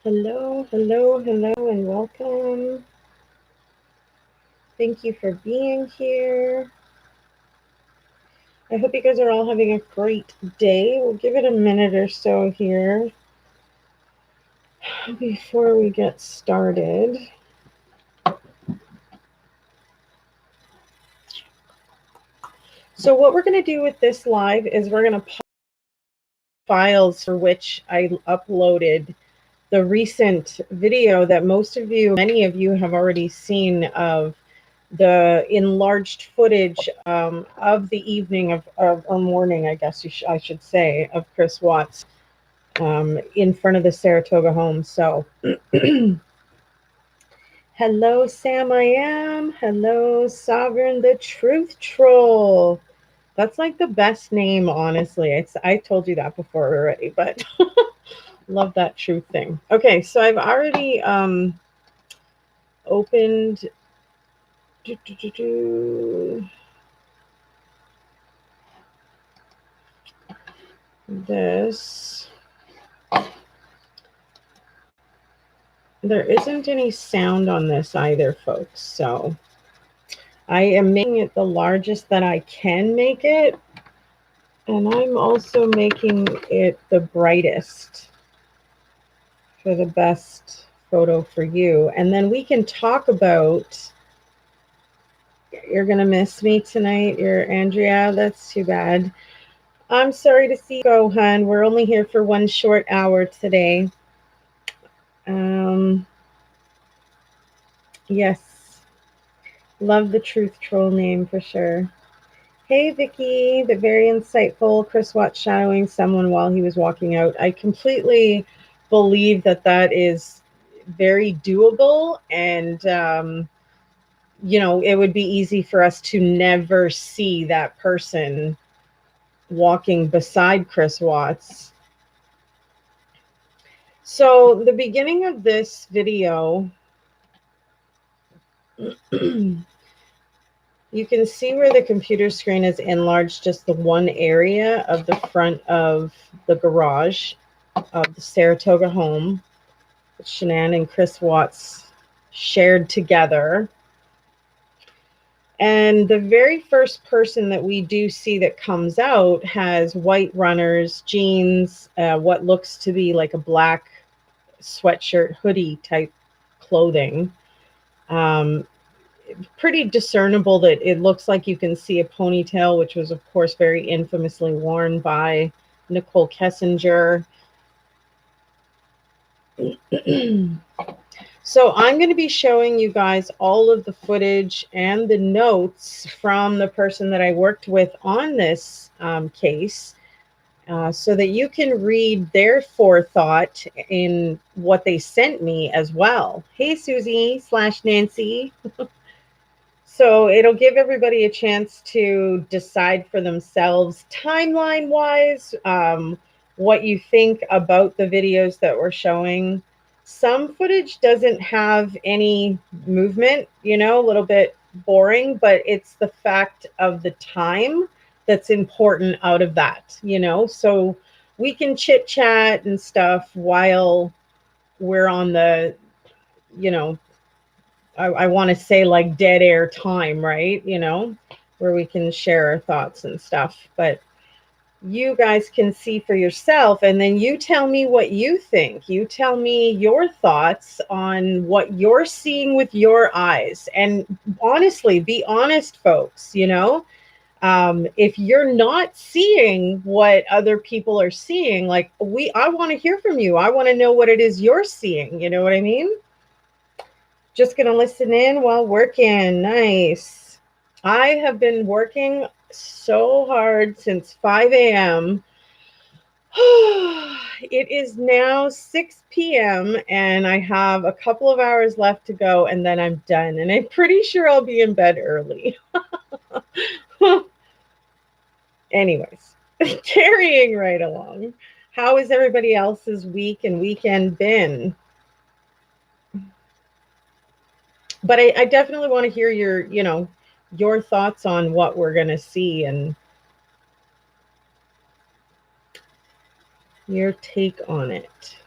Hello, hello, hello, and welcome. Thank you for being here. I hope you guys are all having a great day. We'll give it a minute or so here before we get started. So what we're going to do with this live is we're going to files for which I uploaded the recent video that many of you have already seen of the enlarged footage of the evening or morning, I guess I should say, of Chris Watts in front of the Saratoga home. So, hello, Sam I Am. Hello, Sovereign the Truth Troll. That's like the best name, honestly. I told you that before already, but love that truth thing. Okay, so I've already opened this. There isn't any sound on this either, folks. So I am making it the largest that I can make it. And I'm also making it the brightest for the best photo for you. And then we can talk about, you're going to miss me tonight. You're Andrea. That's too bad. I'm sorry to see you go, hon. We're only here for one short hour today. Yes. Love the Truth Troll name for sure. Hey, Vicky, the very insightful Chris Watts shadowing someone while he was walking out. I completely believe that is very doable, and it would be easy for us to never see that person walking beside Chris Watts. So the beginning of this video, you can see where the computer screen is enlarged just the one area of the front of the garage of the Saratoga home that Shanann and Chris Watts shared together. And the very first person that we do see that comes out has white runners, jeans, what looks to be like a black sweatshirt, hoodie type clothing. Pretty discernible that it looks like you can see a ponytail, which was, of course, very infamously worn by Nicole Kessinger. So I'm going to be showing you guys all of the footage and the notes from the person that I worked with on this case, so that you can read their forethought in what they sent me as well. Hey, Susie / Nancy. So it'll give everybody a chance to decide for themselves, timeline-wise, what you think about the videos that we're showing. Some footage doesn't have any movement, a little bit boring, but it's the fact of the time that's important out of that, So we can chit-chat and stuff while we're on the, I want to say like dead air time, right? Where we can share our thoughts and stuff. But you guys can see for yourself, and then you tell me what you think. You tell me your thoughts on what you're seeing with your eyes. And honestly, be honest, folks, if you're not seeing what other people are seeing, like I want to hear from you. I want to know what it is you're seeing. You know what I mean? Just going to listen in while working. Nice. I have been working so hard since 5 a.m. It is now 6 p.m. and I have a couple of hours left to go, and then I'm done. And I'm pretty sure I'll be in bed early. Anyways, carrying right along. How has everybody else's week and weekend been? But I definitely want to hear your thoughts on what we're going to see and your take on it.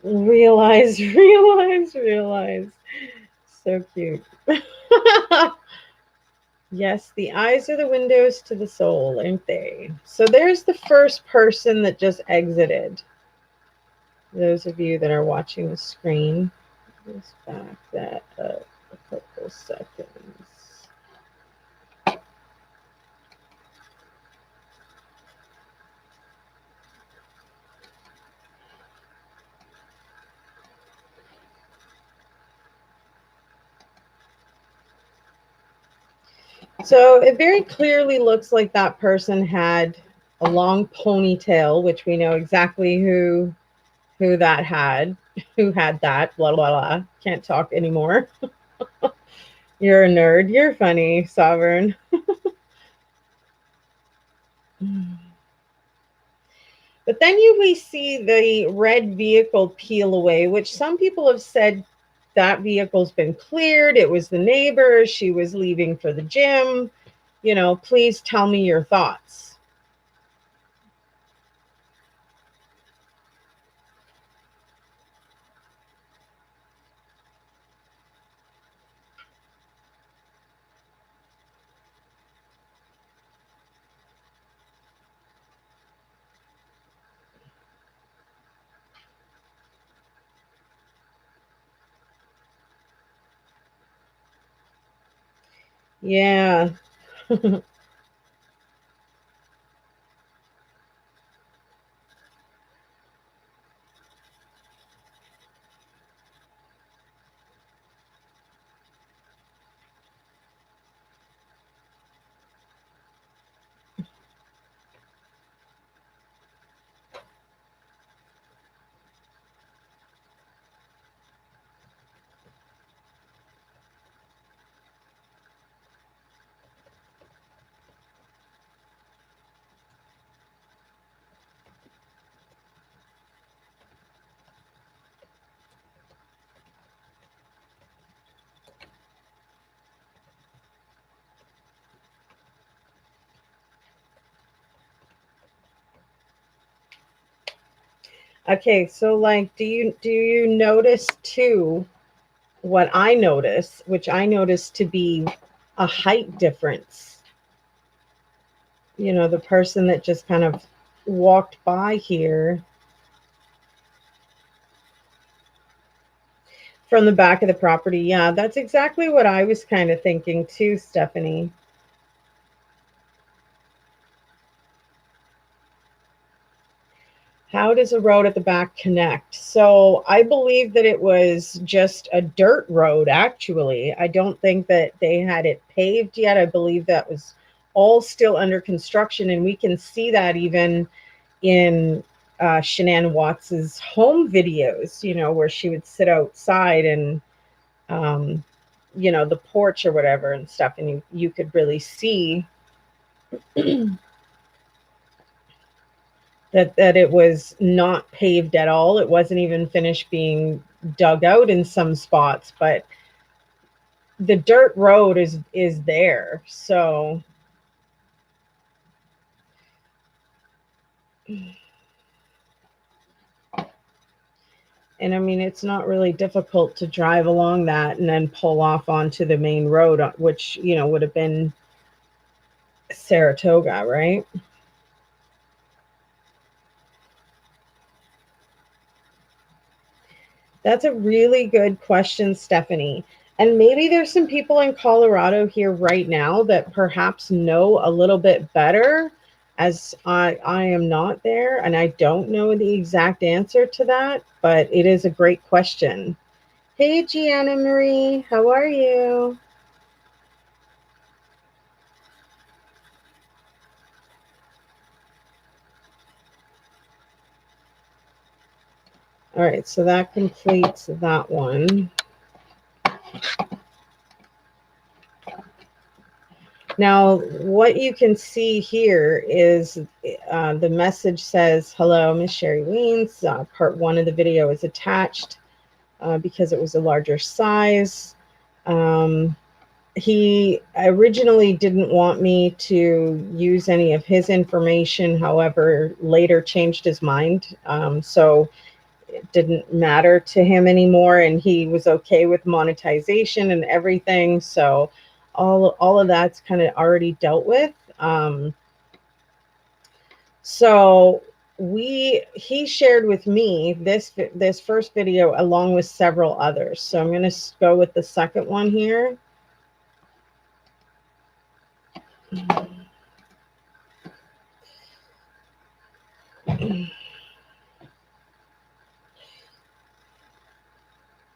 Realize, realize, realize. So cute. Yes, the eyes are the windows to the soul, aren't they? So there's the first person that just exited. Those of you that are watching the screen, just back that up a couple seconds. So it very clearly looks like that person had a long ponytail, which we know exactly who that had, who had that, blah, blah, blah. Can't talk anymore. You're a nerd. You're funny, Sovereign. But then we see the red vehicle peel away, which some people have said that vehicle's been cleared. It was the neighbor. She was leaving for the gym. You know, please tell me your thoughts. Yeah. Okay, so like do you notice too what I notice, which I notice to be a height difference? You know, the person that just kind of walked by here from the back of the property. Yeah, that's exactly what I was kind of thinking too, Stephanie. How does a road at the back connect? So I believe that it was just a dirt road, actually. I don't think that they had it paved yet. I believe that was all still under construction. And we can see that even in Shanann Watts's home videos, you know, where she would sit outside and, um, you know, the porch or whatever and stuff. And you could really see that it was not paved at all. It wasn't even finished being dug out in some spots, but the dirt road is there. So and I mean it's not really difficult to drive along that and then pull off onto the main road, which, you know, would have been Saratoga, right? That's a really good question, Stephanie. And maybe there's some people in Colorado here right now that perhaps know a little bit better, as I am not there and I don't know the exact answer to that, but it is a great question. Hey, Gianna Marie, how are you? All right, so that completes that one. Now, what you can see here is the message says, "Hello, Miss Sherry Weens. Part 1 of the video is attached because it was a larger size." He originally didn't want me to use any of his information, however, later changed his mind. So it didn't matter to him anymore, and he was okay with monetization and everything. So all of that's kind of already dealt with. So he shared with me this first video along with several others. So I'm going to go with the second one here.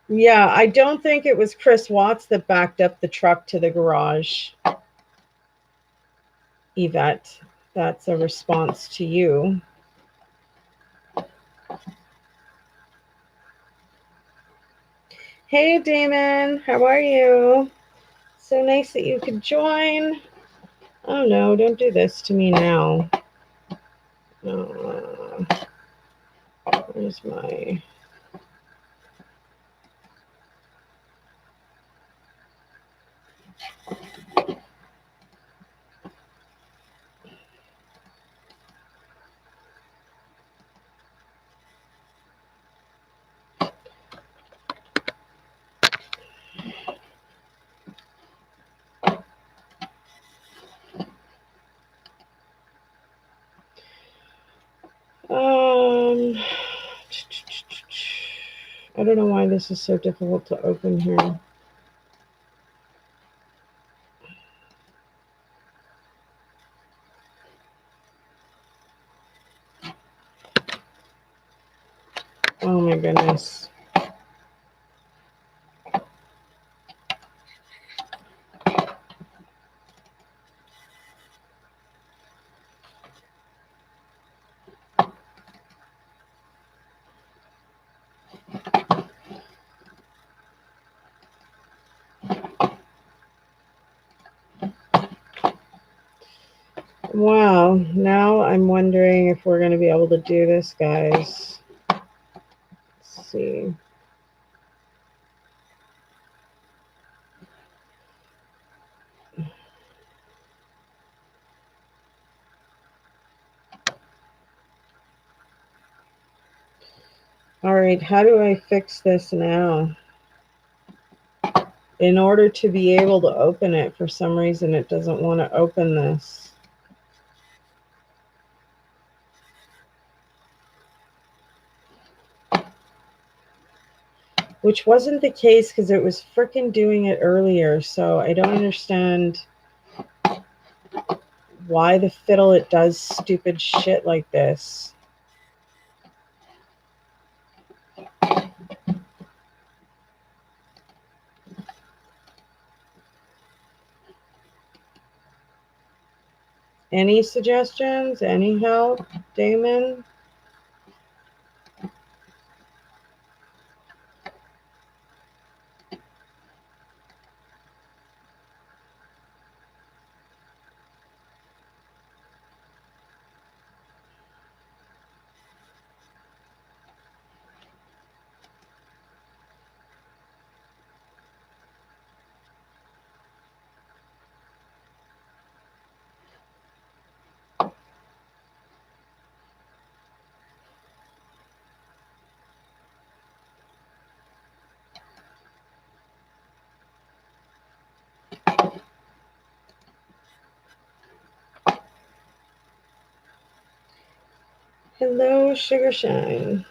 Yeah, I don't think it was Chris Watts that backed up the truck to the garage. Yvette, that's a response to you. Hey, Damon, how are you? So nice that you could join. Oh no, don't do this to me now. Where's my... I don't know why this is so difficult to open here. Oh my goodness. Wow, now I'm wondering if we're going to be able to do this, guys. Let's see. All right, how do I fix this now? In order to be able to open it, for some reason it doesn't want to open this. Which wasn't the case because it was freaking doing it earlier, so I don't understand why the fiddle it does stupid shit like this. Any suggestions? Any help, Damon? Hello, Sugar Shine.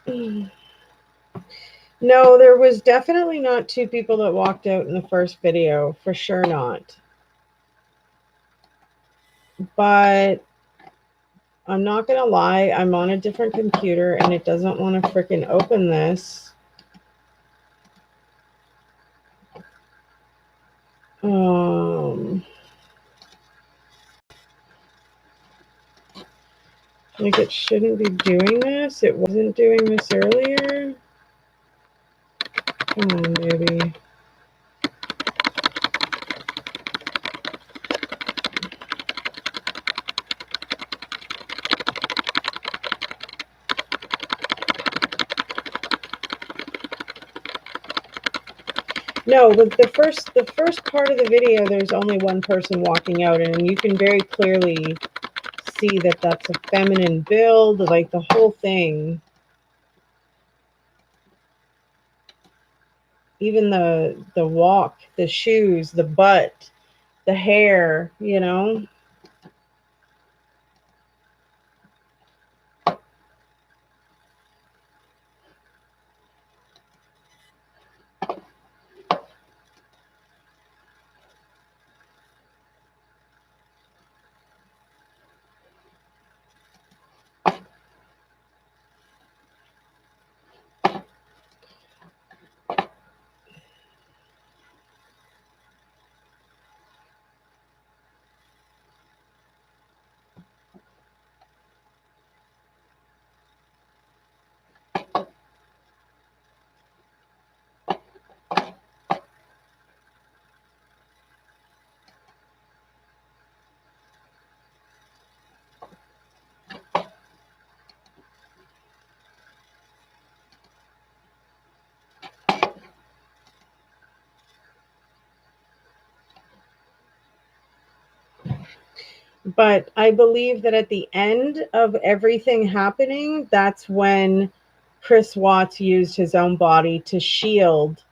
No, there was definitely not 2 people that walked out in the first video. For sure not. But I'm not going to lie. I'm on a different computer and it doesn't want to freaking open this. Like it shouldn't be doing this. It wasn't doing this earlier. Come on, baby. No, the first part of the video, there's only one person walking out, and you can very clearly see that that's a feminine build, like the whole thing. Even the walk, the shoes, the butt, the hair, you know. But I believe that at the end of everything happening, that's when Chris Watts used his own body to shield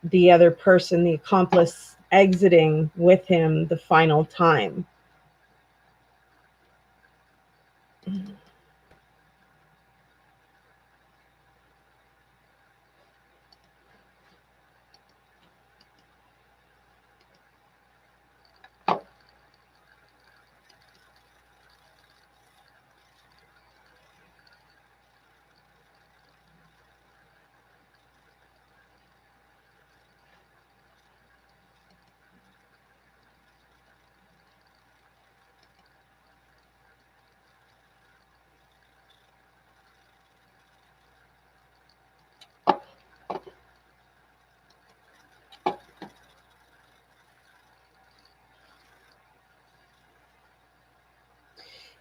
the other person, the accomplice, exiting with him the final time.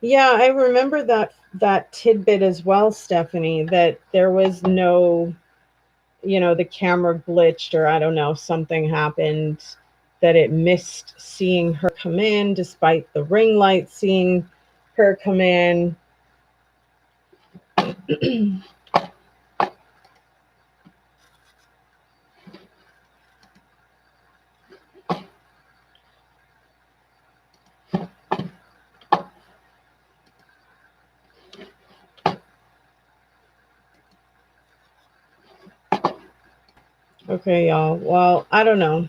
Yeah, I remember that tidbit as well, Stephanie, that there was no, you know, the camera glitched, or I don't know, something happened that it missed seeing her come in despite the ring light seeing her come in. Okay, y'all. Well, I don't know.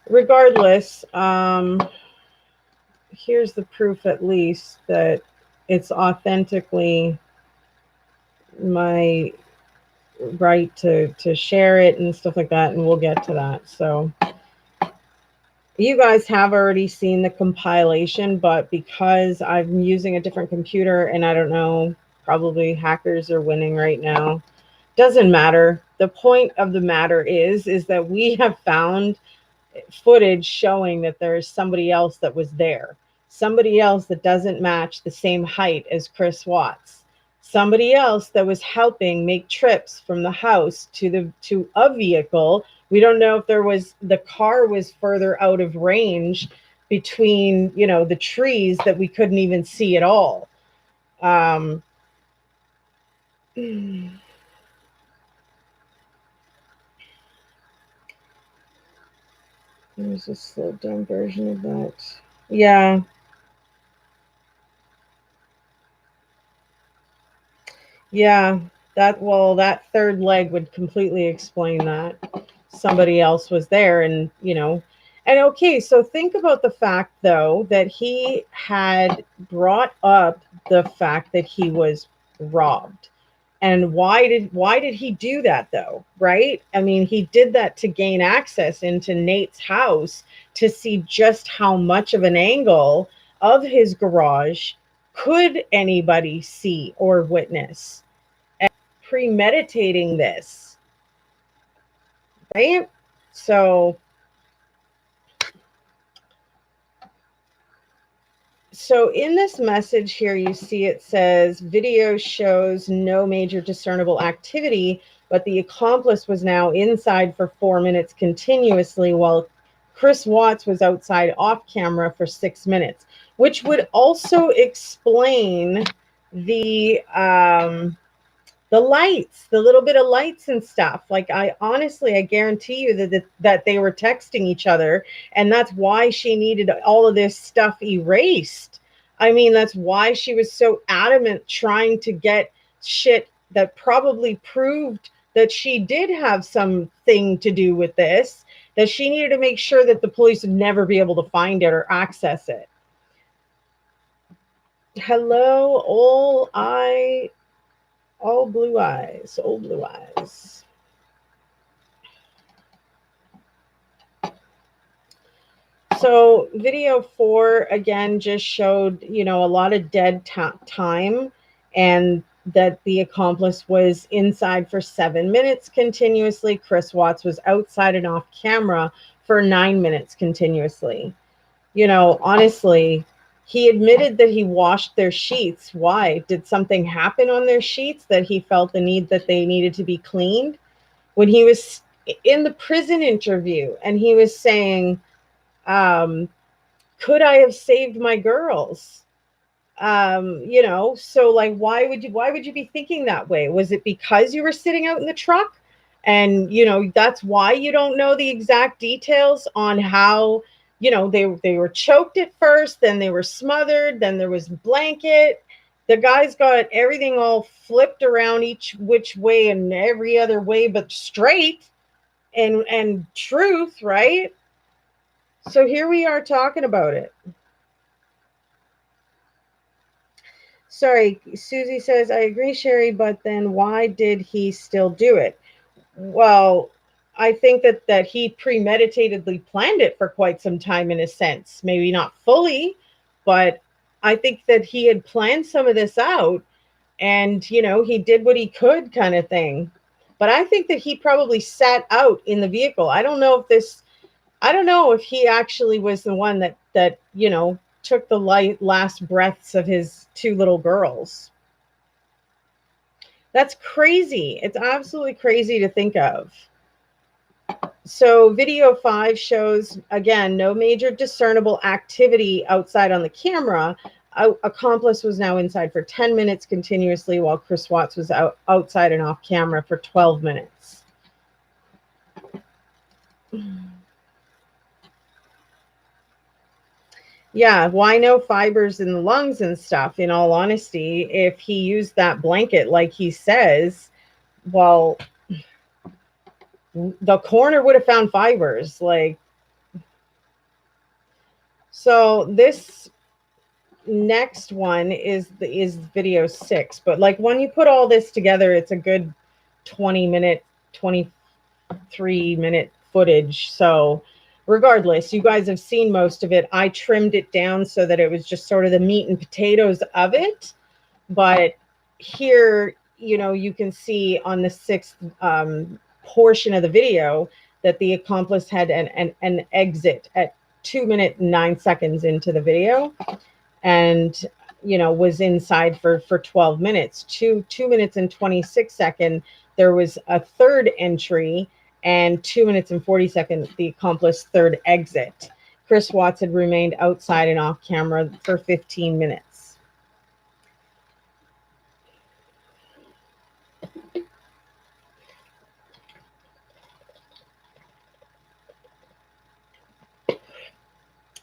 Regardless, here's the proof at least that it's authentically my right to share it and stuff like that, and we'll get to that. So you guys have already seen the compilation, but because I'm using a different computer and I don't know, probably hackers are winning right now. Doesn't matter. The point of the matter is that we have found footage showing that there's somebody else that was there. Somebody else that doesn't match the same height as Chris Watts. Somebody else that was helping make trips from the house to a vehicle. We don't know if the car was further out of range between, you know, the trees that we couldn't even see at all. There's a slowed down version of that. Yeah. Yeah. That third leg would completely explain that. Somebody else was there, and, you know, and okay, so think about the fact though that he had brought up the fact that he was robbed. And why did he do that though, right? I mean, he did that to gain access into Nate's house, to see just how much of an angle of his garage could anybody see or witness. And premeditating this, right? So in this message here, you see it says video shows no major discernible activity, but the accomplice was now inside for 4 minutes continuously, while Chris Watts was outside off camera for 6 minutes, which would also explain the lights, the little bit of lights and stuff. Like, I honestly, I guarantee you that they were texting each other, and that's why she needed all of this stuff erased. I mean, that's why she was so adamant trying to get shit that probably proved that she did have something to do with this, that she needed to make sure that the police would never be able to find it or access it. Hello, all blue eyes, old blue eyes. So video 4, again, just showed, a lot of dead time, and that the accomplice was inside for 7 minutes continuously. Chris Watts was outside and off camera for 9 minutes continuously. Honestly, he admitted that he washed their sheets. Why? Did something happen on their sheets that he felt the need that they needed to be cleaned? When he was in the prison interview and he was saying, could I have saved my girls? So like, why would you be thinking that way? Was it because you were sitting out in the truck? And, that's why you don't know the exact details on how, they were choked at first, then they were smothered, then there was blanket. The guy's got everything all flipped around each which way and every other way but straight and truth, right? So here we are talking about it. Sorry, Susie says, I agree, Sherry, but then why did he still do it? Well, I think that he premeditatedly planned it for quite some time, in a sense. Maybe not fully, but I think that he had planned some of this out, and, he did what he could, kind of thing. But I think that he probably sat out in the vehicle. I don't know if he actually was the one that took the last breaths of his 2 little girls. That's crazy. It's absolutely crazy to think of. So video 5 shows, again, no major discernible activity outside on the camera. Accomplice was now inside for 10 minutes continuously, while Chris Watts was outside and off camera for 12 minutes. Yeah, why no fibers in the lungs and stuff, in all honesty? If he used that blanket like he says, well, the coroner would have found fibers. So this next one is video 6. But like, when you put all this together, it's a good 23-minute footage. So regardless, you guys have seen most of it. I trimmed it down so that it was just sort of the meat and potatoes of it. But here, you can see on the 6th portion of the video that the accomplice had an exit at 2 minutes and 9 seconds into the video, and was inside for 12 minutes. 2 minutes and 26 seconds, there was a third entry, and 2 minutes and 40 seconds, the accomplice third exit. Chris Watts had remained outside and off camera for 15 minutes.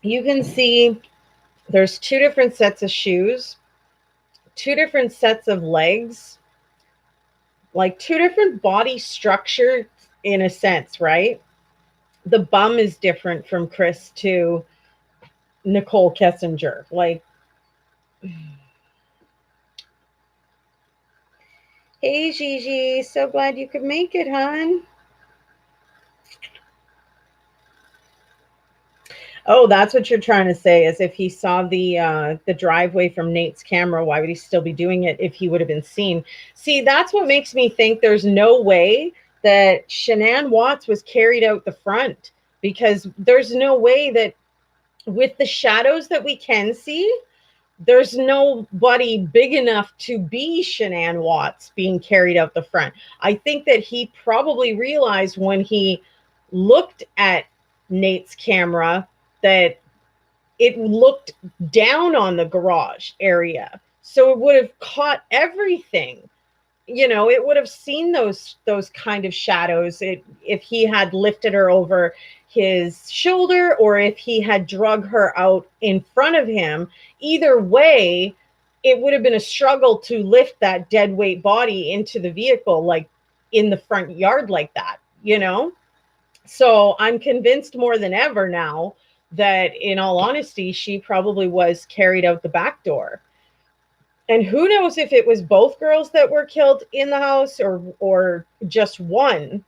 You can see there's 2 different sets of shoes, 2 different sets of legs, like 2 different body structure in a sense, right? The bum is different from Chris to Nicole Kessinger. Like, hey, Gigi, so glad you could make it, hon. Oh, that's what you're trying to say, as if he saw the driveway from Nate's camera. Why would he still be doing it if he would have been seen? See, that's what makes me think there's no way that Shanann Watts was carried out the front, because there's no way that, with the shadows that we can see, there's nobody big enough to be Shanann Watts being carried out the front. I think that he probably realized when he looked at Nate's camera that it looked down on the garage area. So it would have caught everything. You know, it would have seen those kind of shadows if he had lifted her over his shoulder or if he had drug her out in front of him. Either way, it would have been a struggle to lift that dead weight body into the vehicle, like in the front yard like that, you know? So I'm convinced more than ever now that, in all honesty, she probably was carried out the back door. And who knows if it was both girls that were killed in the house or just one.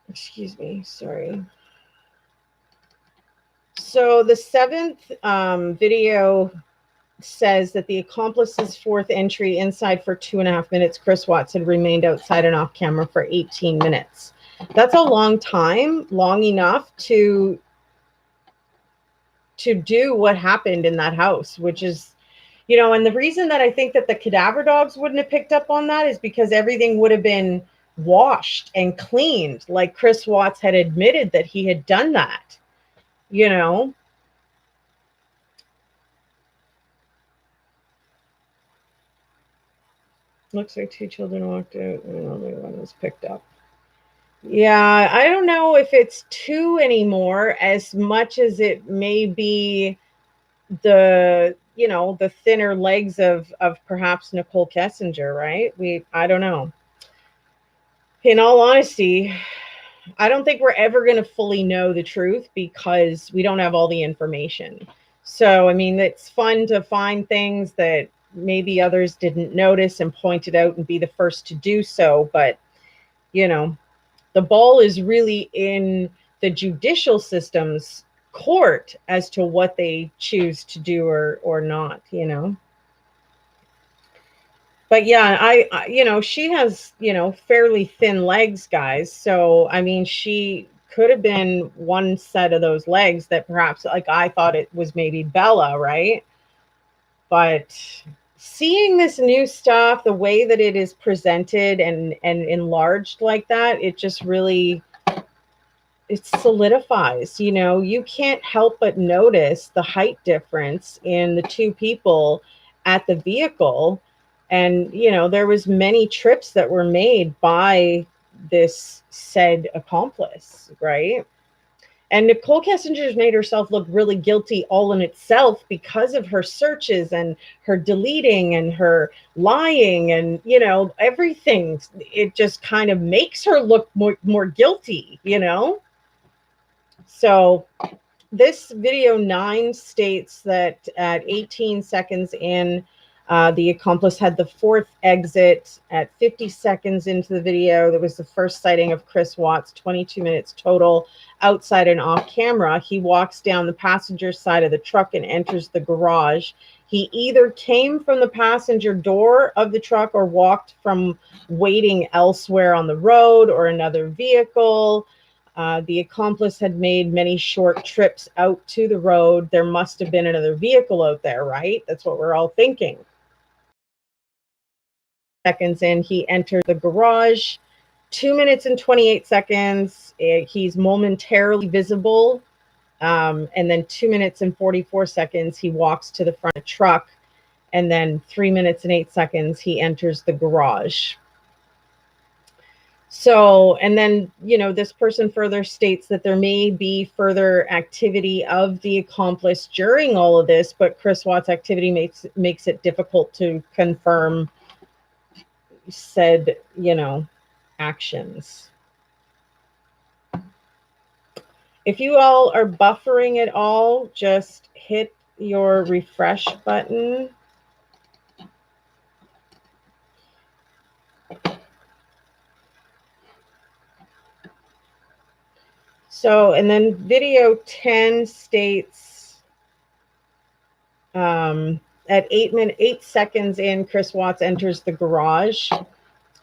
Excuse me, sorry. So the seventh video says that the accomplice's fourth entry inside for 2.5 minutes. Chris Watts had remained outside and off camera for 18 minutes. That's a long time, long enough to do what happened in that house, which is, you know, and the reason that I think that the cadaver dogs wouldn't have picked up on that is because everything would have been washed and cleaned, like Chris Watts had admitted that he had done that, you know. Looks like 2 children walked out and only one was picked up. Yeah, I don't know if it's 2 anymore as much as it may be the, you know, the thinner legs of perhaps Nicole Kessinger, right? I don't know. In all honesty, I don't think we're ever going to fully know the truth because we don't have all the information. So, I mean, it's fun to find things that maybe others didn't notice and point it out and be the first to do so. But, you know, the ball is really in the judicial system's court as to what they choose to do or not, you know. But yeah, I you know, she has, you know, fairly thin legs, guys. So, I mean, she could have been one set of those legs that perhaps, like, I thought it was maybe Bella, right? But seeing this new stuff, the way that it is presented and enlarged like that, it just really, it solidifies, you know. You can't help but notice the height difference in the two people at the vehicle. And, you know, there was many trips that were made by this said accomplice, right? And Nicole Kessinger's made herself look really guilty all in itself because of her searches and her deleting and her lying and, you know, everything. It just kind of makes her look more guilty, you know? So this video 9 states that at 18 seconds in, the accomplice had the fourth exit. At 50 seconds into the video, there was the first sighting of Chris Watts, 22 minutes total, outside and off camera. He walks down the passenger side of the truck and enters the garage. He either came from the passenger door of the truck or walked from waiting elsewhere on the road or another vehicle. The accomplice had made many short trips out to the road. There must have been another vehicle out there, right? That's what we're all thinking. Seconds in, he entered the garage. 2 minutes and 28 seconds. He's momentarily visible. And then 2 minutes and 44 seconds, he walks to the front of the truck. And then 3 minutes and 8 seconds, he enters the garage. So, and then, you know, this person further states that there may be further activity of the accomplice during all of this, but Chris Watts' activity makes it difficult to confirm said, you know, actions. If you all are buffering at all, just hit your refresh button. So, and then video 10 states at 8 seconds in, Chris Watts enters the garage.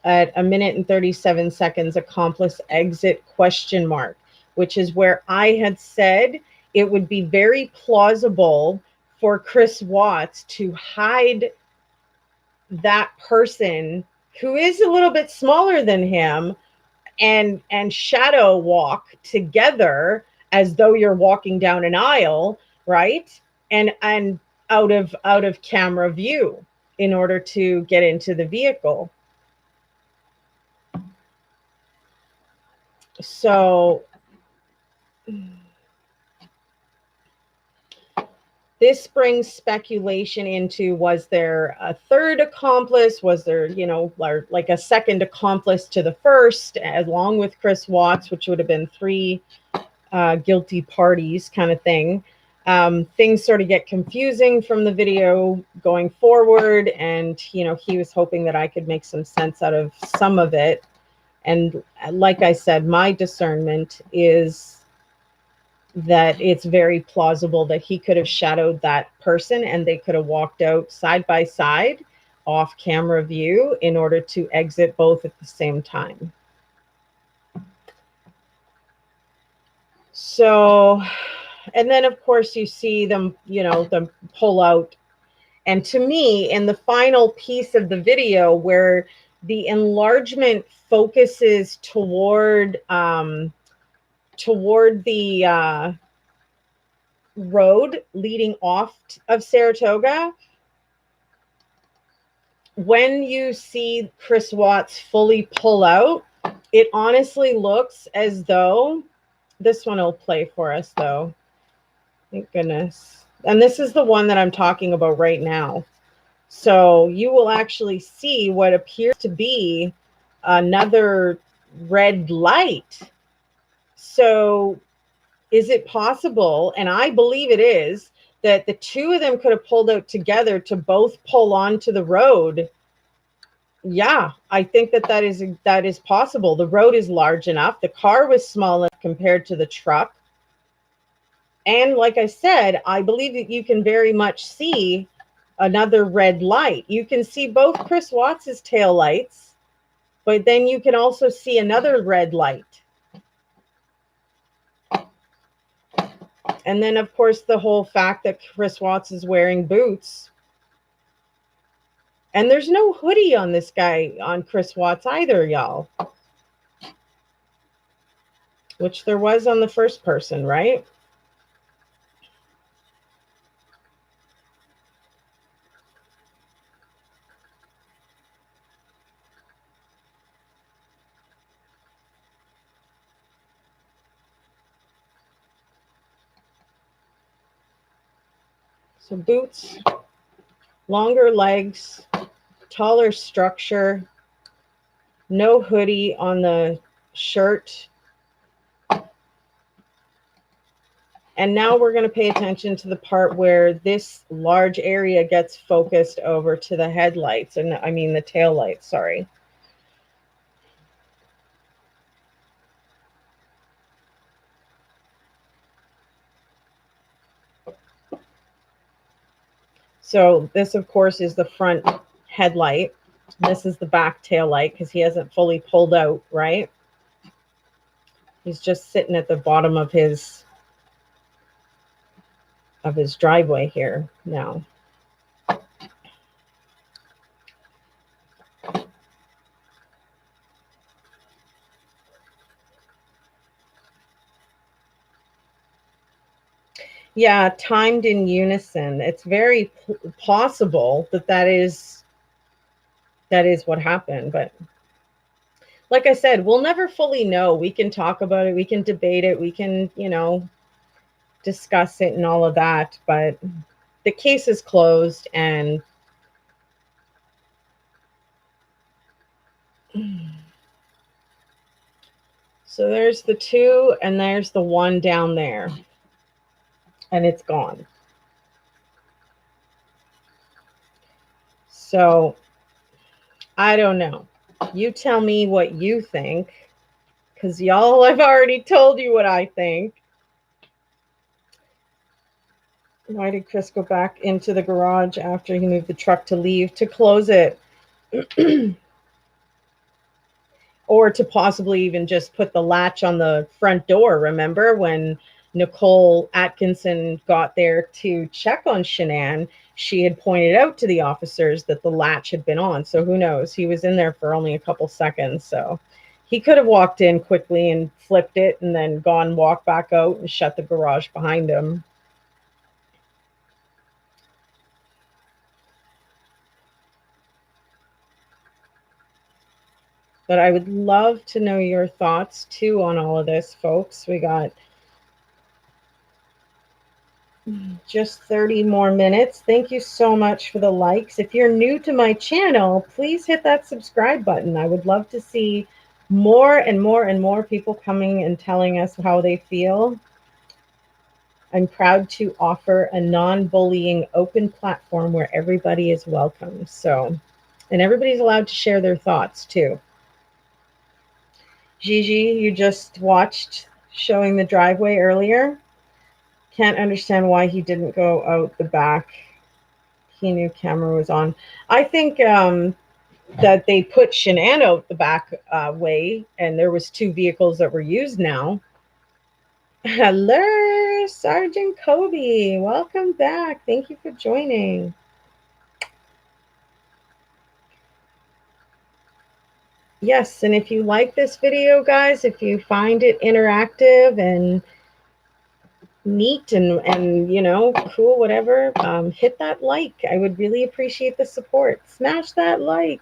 At 1 minute and 37 seconds, accomplice exit ? Which is where I had said it would be very plausible for Chris Watts to hide that person who is a little bit smaller than him and shadow walk together as though you're walking down an aisle, right? And out of camera view in order to get into the vehicle. So this brings speculation into, was there a third accomplice? Was there, like a second accomplice to the first, along with Chris Watts, which would have been three guilty parties kind of thing. Things sort of get confusing from the video going forward. And, he was hoping that I could make some sense out of some of it. And like I said, my discernment is that it's very plausible that he could have shadowed that person and they could have walked out side by side off camera view in order to exit both at the same time. So, and then of course you see them, them pull out. And to me, in the final piece of the video where the enlargement focuses toward the road leading off of Saratoga, when you see Chris Watts fully pull out, it honestly looks as though, this one will play for us though. Thank goodness. And this is the one that I'm talking about right now. So you will actually see what appears to be another red light. So is it possible, and I believe it is, that the two of them could have pulled out together to both pull onto the road? Yeah, I think that is possible. The road is large enough. The car was small enough compared to the truck. And like I said, I believe that you can very much see another red light. You can see both Chris Watts's tail lights, but then you can also see another red light. And then, of course, the whole fact that Chris Watts is wearing boots. And there's no hoodie on this guy, on Chris Watts either, y'all. Which there was on the first person, right? So boots, longer legs, taller structure, no hoodie on the shirt. And now we're going to pay attention to the part where this large area gets focused over to the headlights, and I mean the tail lights, sorry. So this, of course, is the front headlight. This is the back tail light because he hasn't fully pulled out, right? He's just sitting at the bottom of his driveway here now. Yeah, timed in unison. It's very possible that is what happened. But like I said, we'll never fully know. We can talk about it. We can debate it. We can, discuss it and all of that. But the case is closed. And so there's the two, and there's the one down there. And it's gone. So I don't know. You tell me what you think, because y'all, I've already told you what I think. Why did Chris go back into the garage after he moved the truck to leave? To close it. Or to possibly even just put the latch on the front door. Remember when Nicole Atkinson got there to check on Shanann, she had pointed out to the officers that the latch had been on. So who knows? He was in there for only a couple seconds. So he could have walked in quickly and flipped it and then gone walk back out and shut the garage behind him. But I would love to know your thoughts too on all of this, folks. We got just 30 more minutes. Thank you so much for the likes. If you're new to my channel, please hit that subscribe button. I would love to see more and more and more people coming and telling us how they feel. I'm proud to offer a non-bullying open platform where everybody is welcome. So, and everybody's allowed to share their thoughts too. Gigi, you just watched showing the driveway earlier. Can't understand why he didn't go out the back. He knew camera was on. I think that they put Shanann out the back way, and there was 2 vehicles that were used now. Hello, Sergeant Kobe. Welcome back. Thank you for joining. Yes, and if you like this video, guys, if you find it interactive and neat and you know, cool, whatever, hit that like. I would really appreciate the support. Smash that like.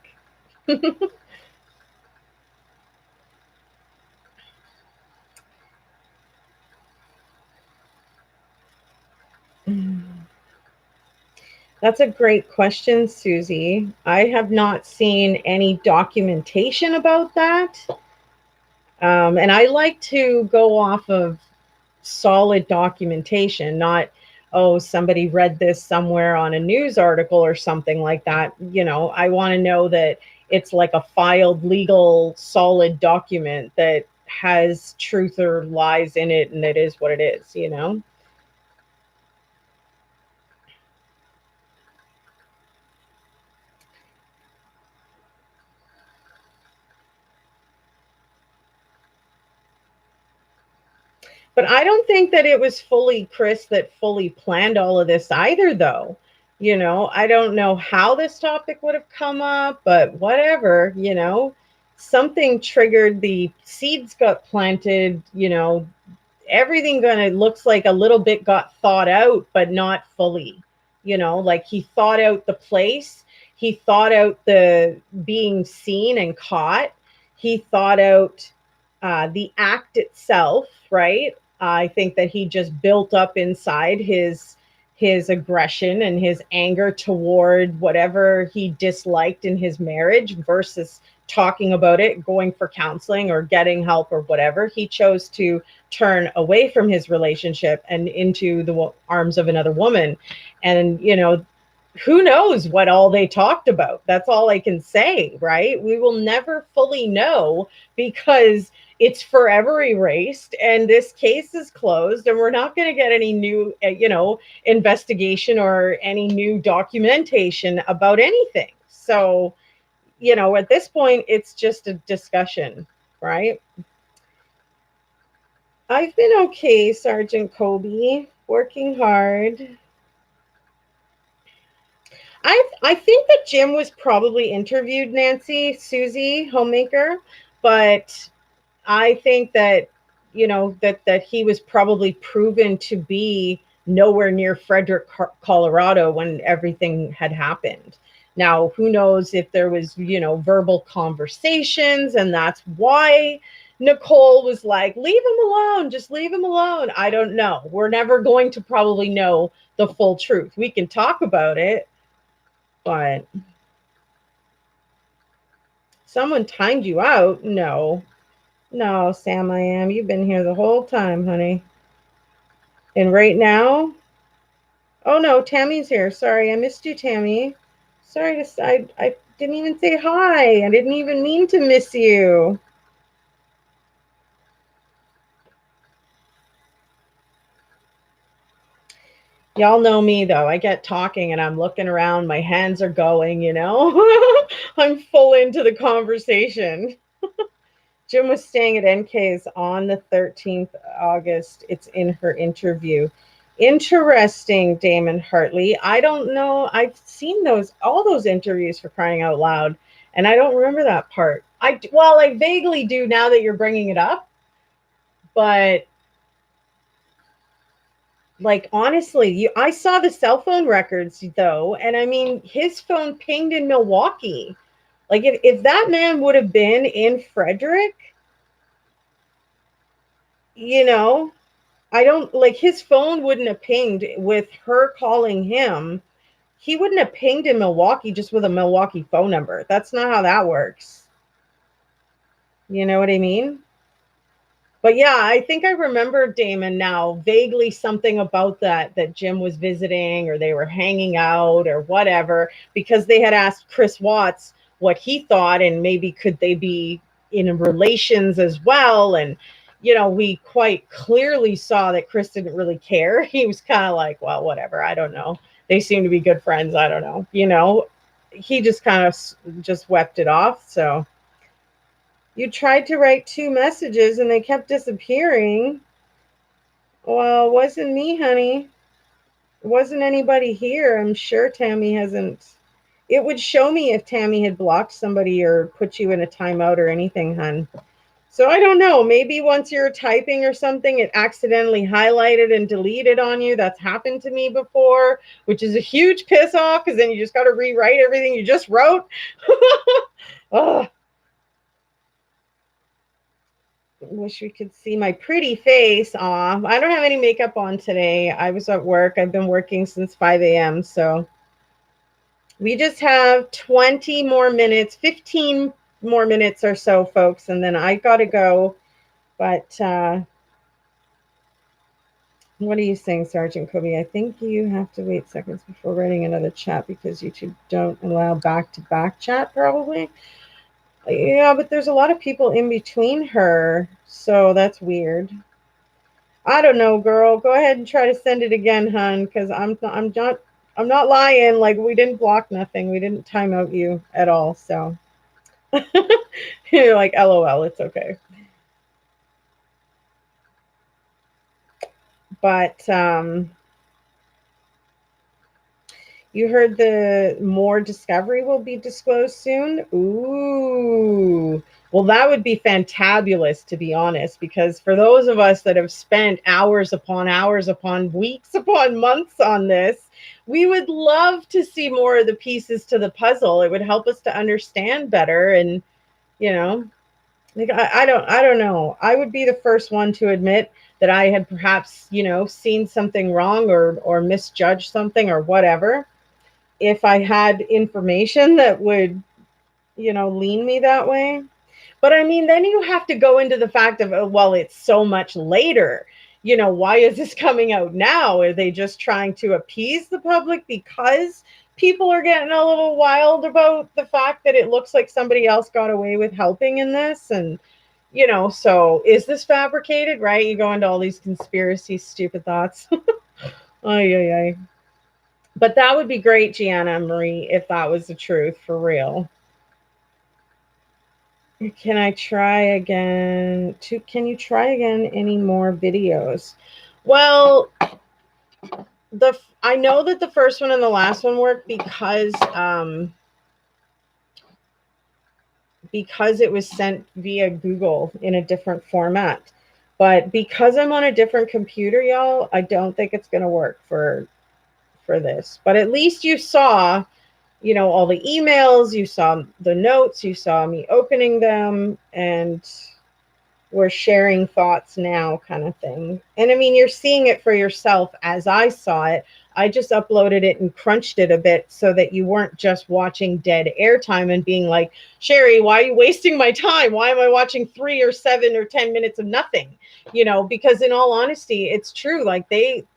That's a great question, Susie. I have not seen any documentation about that. And I like to go off of solid documentation, not, oh, somebody read this somewhere on a news article or something like that. You know, I want to know that it's like a filed legal solid document that has truth or lies in it and it is what it is, you know? But I don't think that it was fully Chris that fully planned all of this either, though. You know, I don't know how this topic would have come up, but whatever, you know, something triggered, the seeds got planted, you know, everything gonna looks like a little bit got thought out, but not fully. You know, like he thought out the place, he thought out the being seen and caught, he thought out the act itself, right? I think that he just built up inside his aggression and his anger toward whatever he disliked in his marriage versus talking about it, going for counseling or getting help or whatever. He chose to turn away from his relationship and into the arms of another woman. And, you know, who knows what all they talked about? That's all I can say, right? We will never fully know because it's forever erased and this case is closed and we're not going to get any new, you know, investigation or any new documentation about anything. So, you know, at this point, it's just a discussion, right? I've been okay, Sergeant Kobe, working hard. I think that Jim was probably interviewed Nancy, Susie, homemaker, but I think that, you know, that he was probably proven to be nowhere near Frederick, Colorado when everything had happened. Now, who knows if there was, you know, verbal conversations and that's why Nicole was like, leave him alone, just leave him alone. I don't know. We're never going to probably know the full truth. We can talk about it, but someone timed you out? No. No, Sam, I am. You've been here the whole time, honey. And right now, oh no, Tammy's here. Sorry, I missed you, Tammy. Sorry to I didn't even say hi. I didn't even mean to miss you. Y'all know me though. I get talking and I'm looking around, my hands are going, you know. I'm full into the conversation. Jim was staying at NK's on the 13th August. It's in her interview. Interesting, Damon Hartley. I don't know. I've seen all those interviews, for crying out loud, and I don't remember that part. I vaguely do now that you're bringing it up, but like honestly, I saw the cell phone records though, and I mean his phone pinged in Milwaukee. Like if that man would have been in Frederick, you know, I don't like his phone wouldn't have pinged with her calling him. He wouldn't have pinged in Milwaukee just with a Milwaukee phone number. That's not how that works. You know what I mean? But yeah, I think I remember, Damon, now vaguely something about that Jim was visiting or they were hanging out or whatever, because they had asked Chris Watts what he thought and maybe could they be in relations as well. And we quite clearly saw that Chris didn't really care. He was kind of like, well, whatever, I don't know, they seem to be good friends, I don't know. He just kind of just wept it off. So you tried to write 2 messages and they kept disappearing. Well, it wasn't me, honey. It wasn't anybody here. I'm sure Tammy hasn't. It would show me if Tammy had blocked somebody or put you in a timeout or anything, hun. So I don't know. Maybe once you're typing or something, it accidentally highlighted and deleted on you. That's happened to me before, which is a huge piss off because then you just got to rewrite everything you just wrote. Oh, wish we could see my pretty face. Aw, I don't have any makeup on today. I was at work. I've been working since 5 a.m. So we just have 20 more minutes, 15 more minutes or so, folks. And then I got to go. But what are you saying, Sergeant Kobe? I think you have to wait seconds before writing another chat because YouTube don't allow back-to-back chat, probably. Yeah, but there's a lot of people in between her, so that's weird. I don't know, girl. Go ahead and try to send it again, hun, because I'm not lying. Like we didn't block nothing. We didn't time out you at all. So you're like, LOL, it's okay. But you heard the more discovery will be disclosed soon. Ooh. Well, that would be fantabulous, to be honest, because for those of us that have spent hours upon weeks upon months on this, we would love to see more of the pieces to the puzzle. It would help us to understand better. And, like I don't know. I would be the first one to admit that I had perhaps, seen something wrong or misjudged something or whatever if I had information that would, lean me that way. But I mean, then you have to go into the fact of, oh, well, it's so much later. Why is this coming out now? Are they just trying to appease the public because people are getting a little wild about the fact that it looks like somebody else got away with helping in this? And, so is this fabricated, right? You go into all these conspiracy stupid thoughts. Ay, ay, ay. But that would be great, Gianna Marie, if that was the truth for real. Can I try again? Can you try again any more videos? Well, I know that the first one and the last one worked because it was sent via Google in a different format. But because I'm on a different computer, y'all, I don't think it's going to work for this. But at least you saw, all the emails, you saw the notes, you saw me opening them, and we're sharing thoughts now kind of thing. And I mean, you're seeing it for yourself as I saw it. I just uploaded it and crunched it a bit so that you weren't just watching dead airtime and being like, Sherry, why are you wasting my time? Why am I watching 3 or 7 or 10 minutes of nothing? Because in all honesty, it's true. Like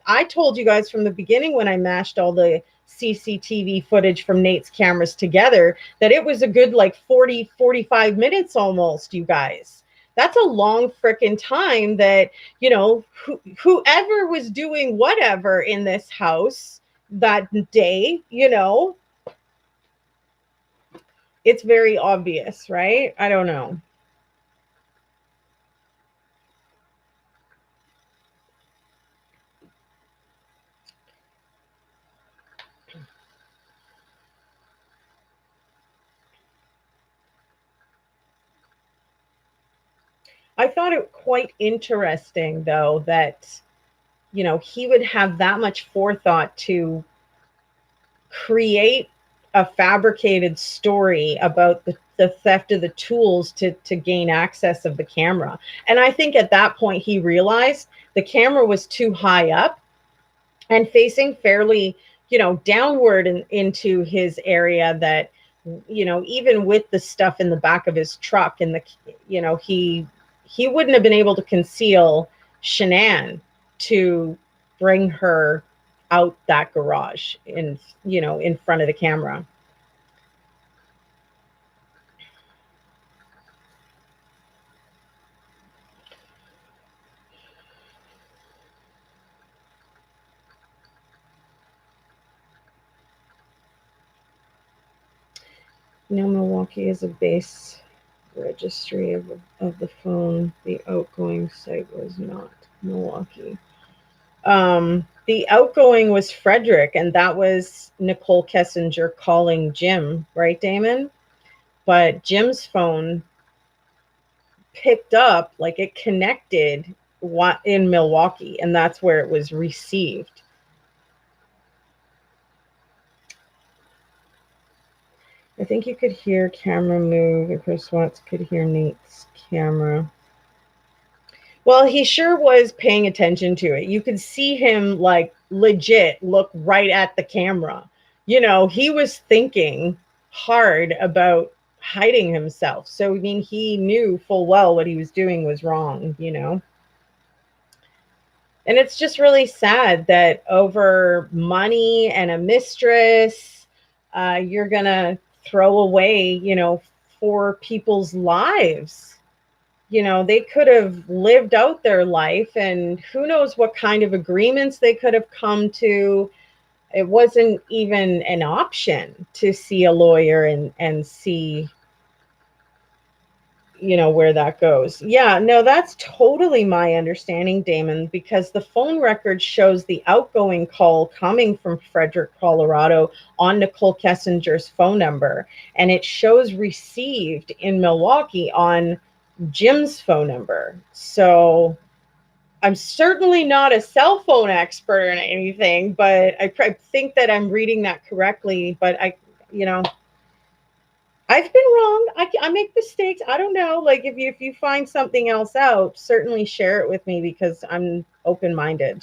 I told you guys from the beginning when I mashed all the CCTV footage from Nate's cameras together that it was a good like 40, 45 minutes almost, you guys. That's a long frickin' time that, whoever was doing whatever in this house that day, it's very obvious, right? I don't know. I thought it quite interesting, though, that, he would have that much forethought to create a fabricated story about the theft of the tools to gain access of the camera. And I think at that point he realized the camera was too high up and facing fairly, downward into his area, that, even with the stuff in the back of his truck, and he wouldn't have been able to conceal Shanann to bring her out that garage in front of the camera. Now Milwaukee is a base registry of the phone. The outgoing site was not Milwaukee. The outgoing was Frederick, and that was Nicole Kessinger calling Jim, right, Damon? But Jim's phone picked up, like it connected in Milwaukee, and that's where it was received. I think you could hear camera move, and Chris Watts could hear Nate's camera. Well, he sure was paying attention to it. You could see him, like, legit look right at the camera. He was thinking hard about hiding himself. So, I mean, he knew full well what he was doing was wrong. And it's just really sad that over money and a mistress, you're going to throw away, 4 people's lives. They could have lived out their life, and who knows what kind of agreements they could have come to. It wasn't even an option to see a lawyer and see, where that goes. Yeah, no, that's totally my understanding, Damon, because the phone record shows the outgoing call coming from Frederick, Colorado on Nicole Kessinger's phone number, and it shows received in Milwaukee on Jim's phone number. So I'm certainly not a cell phone expert or anything, but I think that I'm reading that correctly. But I've been wrong. I make mistakes. I don't know. Like, if you find something else out, certainly share it with me, because I'm open-minded.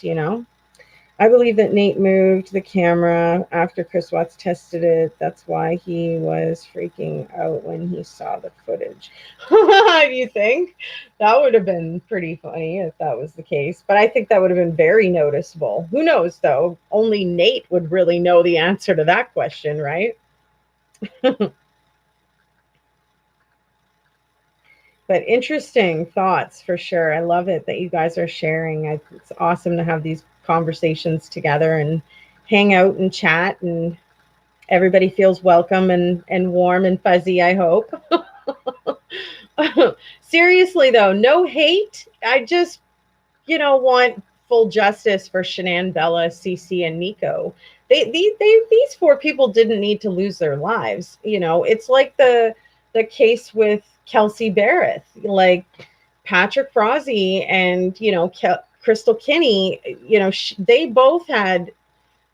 I believe that Nate moved the camera after Chris Watts tested it. That's why he was freaking out when he saw the footage. You think? That would have been pretty funny if that was the case. But I think that would have been very noticeable. Who knows, though? Only Nate would really know the answer to that question, right? But interesting thoughts for sure. I love it that you guys are sharing. It's awesome to have these conversations together and hang out and chat, and everybody feels welcome and warm and fuzzy, I hope. Seriously, though, no hate. I just, want full justice for Shanann, Bella, Cece, and Nico. These 4 people didn't need to lose their lives. It's like the case with Kelsey Barrett, like Patrick Frazee and, Crystal Kinney. They both had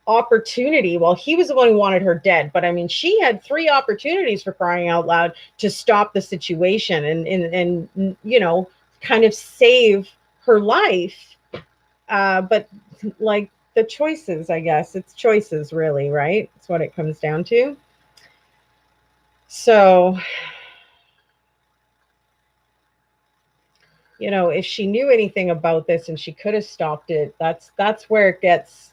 opportunity. Well, he was the one who wanted her dead, but I mean, she had 3 opportunities, for crying out loud, to stop the situation and kind of save her life. But like, the choices, I guess it's choices, really, right? That's what it comes down to. So, if she knew anything about this and she could have stopped it, that's where it's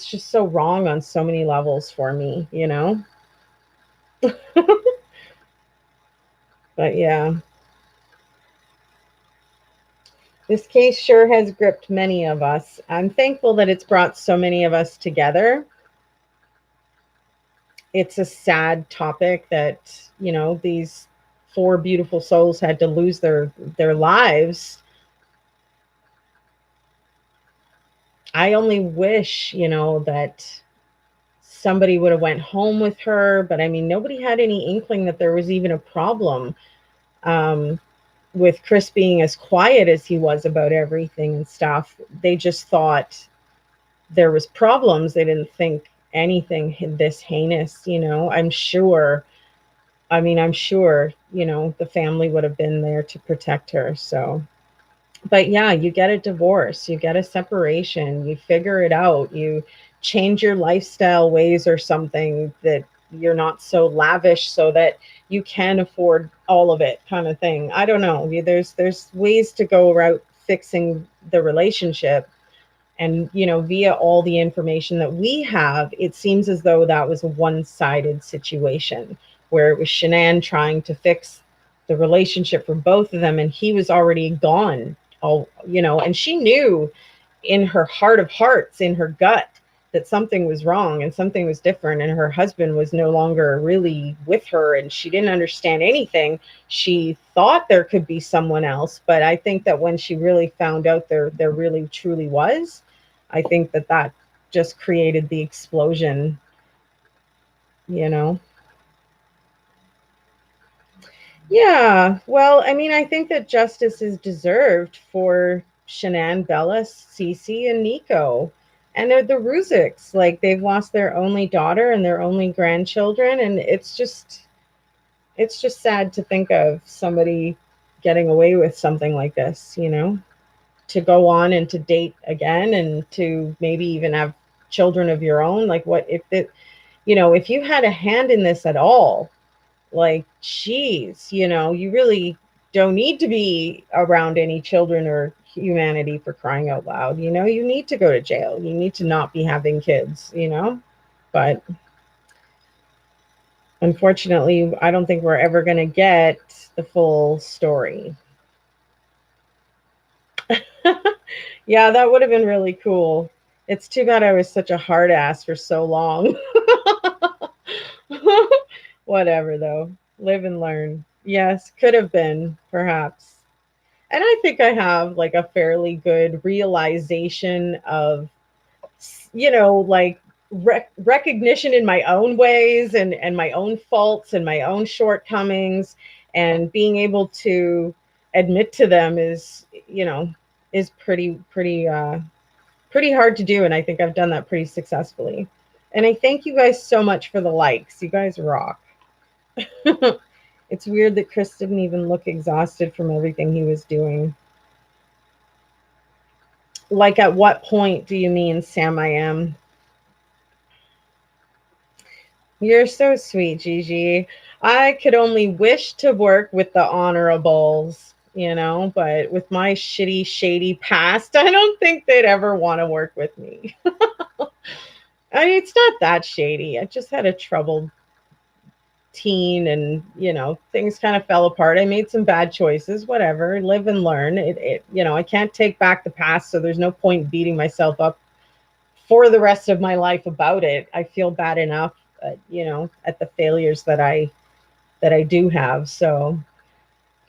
just so wrong on so many levels for me. But yeah, this case sure has gripped many of us. I'm thankful that it's brought so many of us together. It's a sad topic that, these 4 beautiful souls had to lose their lives. I only wish, that somebody would have went home with her, but I mean, nobody had any inkling that there was even a problem. with Chris being as quiet as he was about everything and stuff, they just thought there was problems. They didn't think anything this heinous, you know. I'm sure, you know, the family would have been there to protect her. So, but yeah, you get a divorce, you get a separation, you figure it out, you change your lifestyle ways or something that you're not so lavish so that you can afford all of it, kind of thing. I don't know. There's ways to go about fixing the relationship. And, you know, via all the information that we have, it seems as though that was a one-sided situation where it was Shanann trying to fix the relationship for both of them, and he was already gone. All, you know, and she knew in her heart of hearts, in her gut, that something was wrong and something was different, and her husband was no longer really with her, and she didn't understand anything. She thought there could be someone else, but I think that when she really found out there really truly was, I think that that just created the explosion, you know. Yeah, well, I mean, I think that justice is deserved for Shanann, Bella, Cece, and Nico. And they're the Ruziks. Like, they've lost their only daughter and their only grandchildren. And it's just sad to think of somebody getting away with something like this, you know, to go on and to date again and to maybe even have children of your own. Like, what if it, you know, if you had a hand in this at all, like, geez, you know, you really don't need to be around any children or humanity, for crying out loud. You know, you need to go to jail. You need to not be having kids, you know? But unfortunately, I don't think we're ever going to get the full story. Yeah, that would have been really cool. It's too bad I was such a hard ass for so long. Whatever, though. Live and learn. Yes, could have been, perhaps. And I think I have like a fairly good realization of, you know, like recognition in my own ways and my own faults and my own shortcomings, and being able to admit to them is, you know, is pretty hard to do, and I think I've done that pretty successfully. And I thank you guys so much for the likes. You guys rock. It's weird that Chris didn't even look exhausted from everything he was doing. Like, at what point do you mean, Sam? I am. You're so sweet, Gigi. I could only wish to work with the honorables, you know, but with my shitty, shady past, I don't think they'd ever want to work with me. I mean, it's not that shady. I just had a troubled teen, and, you know, things kind of fell apart. I made some bad choices, whatever, live and learn. You know, I can't take back the past, so there's no point beating myself up for the rest of my life about it. I feel bad enough, you know, at the failures that I do have. So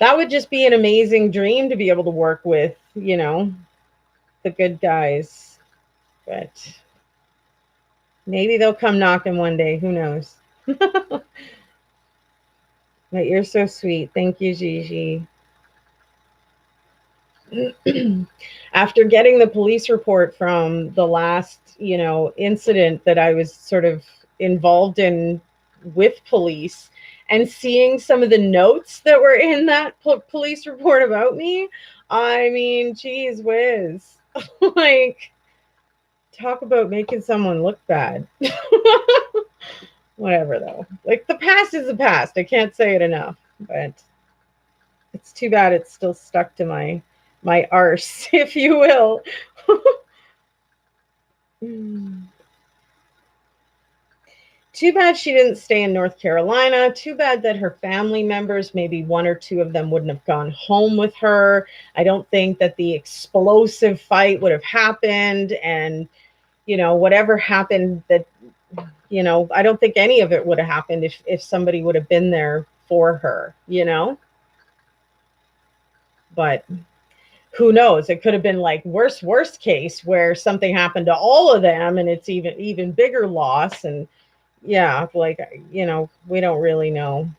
that would just be an amazing dream to be able to work with, you know, the good guys. But maybe they'll come knocking one day. Who knows? But you're so sweet. Thank you, Gigi. After getting the police report from the last, you know, incident that I was sort of involved in with police, and seeing some of the notes that were in that police report about me, I mean, geez whiz. Like, talk about making someone look bad. Whatever, though. Like, the past is the past. I can't say it enough, but it's too bad it's still stuck to my arse, if you will. Too bad she didn't stay in North Carolina. Too bad that her family members, maybe one or two of them, wouldn't have gone home with her. I don't think that the explosive fight would have happened. And, you know, whatever happened, that, you know, I don't think any of it would have happened if somebody would have been there for her, you know? But who knows? It could have been like worst case where something happened to all of them, and it's even bigger loss. And yeah, like, you know, we don't really know.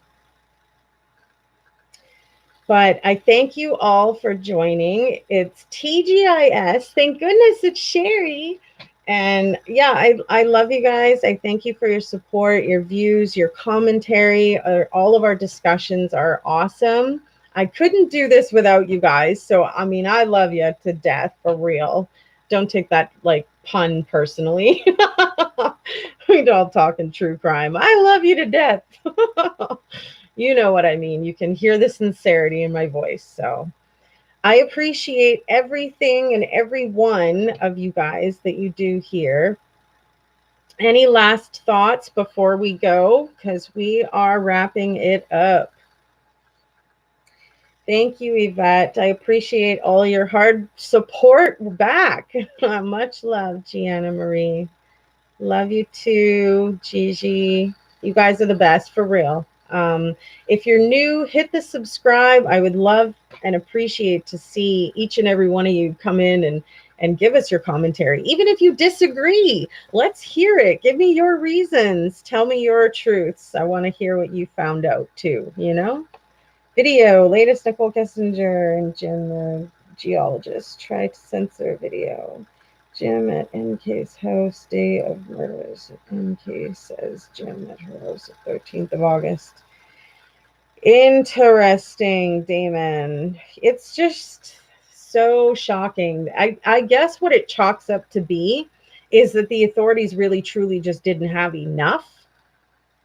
But I thank you all for joining. It's TGIS. Thank goodness it's Sherry. And yeah, I love you guys. I thank you for your support, your views, your commentary. All of our discussions are awesome. I couldn't do this without you guys. So, I mean, I love you to death for real. Don't take that like pun personally. We're all talking true crime. I love you to death. You know what I mean. You can hear the sincerity in my voice. So I appreciate everything and every one of you guys that you do here. Any last thoughts before we go? Because we are wrapping it up. Thank you, Yvette. I appreciate all your hard support back. Much love, Gianna Marie. Love you too, Gigi. You guys are the best, for real. If you're new, hit the subscribe. I would love and appreciate to see each and every one of you come in and give us your commentary. Even if you disagree, let's hear it. Give me your reasons. Tell me your truths. I want to hear what you found out too, you know? Video, latest Nicole Kessinger and Jim, the geologist, try to censor video. Jim at MK's house, day of murders. MK says Jim at her house, the 13th of August. Interesting, Damon. It's just so shocking. I guess what it chalks up to be is that the authorities really truly just didn't have enough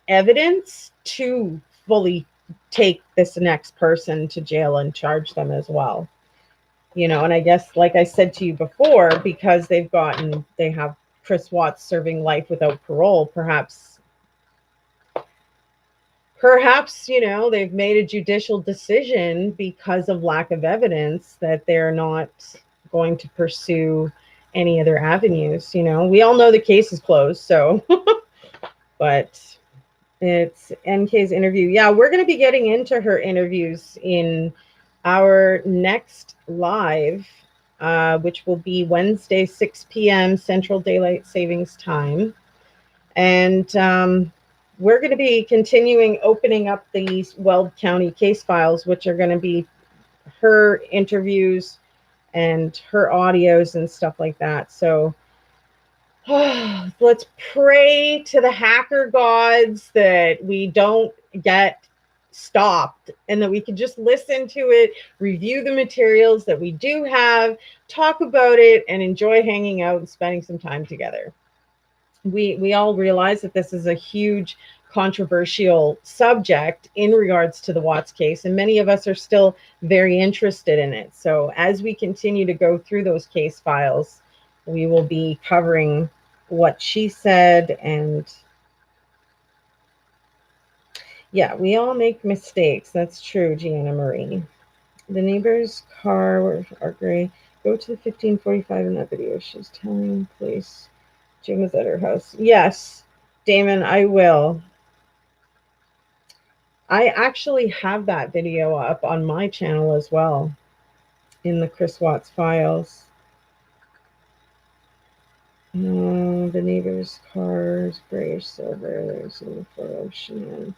evidence to fully take this next person to jail and charge them as well. You know, and I guess, like I said to you before, because they have Chris Watts serving life without parole, perhaps, you know, they've made a judicial decision because of lack of evidence that they're not going to pursue any other avenues. You know, we all know the case is closed, so, but it's NK's interview. Yeah, we're going to be getting into her interviews in our next live, which will be Wednesday, 6 p.m. Central Daylight Savings Time. And we're going to be continuing opening up these Weld County case files, which are going to be her interviews and her audios and stuff like that. So let's pray to the hacker gods that we don't get stopped and that we can just listen to it, review the materials that we do have, talk about it, and enjoy hanging out and spending some time together. We all realize that this is a huge controversial subject in regards to the Watts case, and many of us are still very interested in it. So as we continue to go through those case files, we will be covering what she said. And yeah, we all make mistakes. That's true, Gianna Marie. The neighbor's car are gray. Go to the 1545 in that video. She's telling police Jim was at her house. Yes, Damon, I will. I actually have that video up on my channel as well in the Chris Watts files. The neighbor's car is grayish silver. There's a photo of Shannon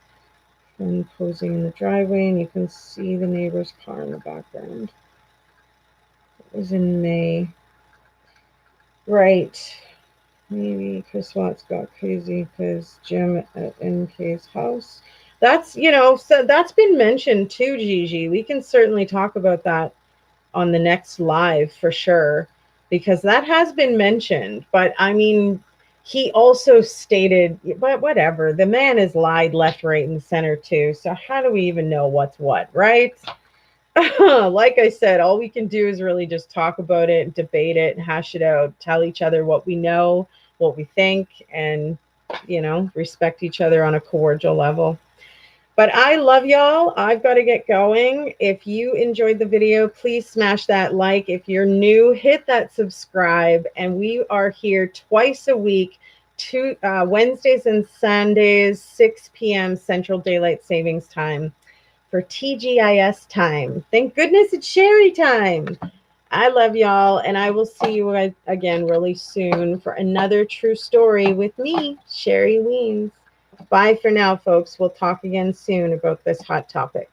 and posing in the driveway, and you can see the neighbor's car in the background. It was in May. Right. Maybe Chris Watts got crazy because Jim at NK's house. That's, you know, so that's been mentioned too, Gigi. We can certainly talk about that on the next live for sure, because that has been mentioned. But I mean, he also stated, but whatever, the man has lied left, right, and center too. So how do we even know what's what, right? Like I said, all we can do is really just talk about it, debate it, hash it out, tell each other what we know, what we think, and, you know, respect each other on a cordial level. But I love y'all. I've got to get going. If you enjoyed the video, please smash that like. If you're new, hit that subscribe. And we are here twice a week, Wednesdays and Sundays, 6 p.m. Central Daylight Savings Time for TGIS time. Thank goodness it's Sherry time. I love y'all, and I will see you again really soon for another true story with me, Sherry Weens. Bye for now, folks. We'll talk again soon about this hot topic.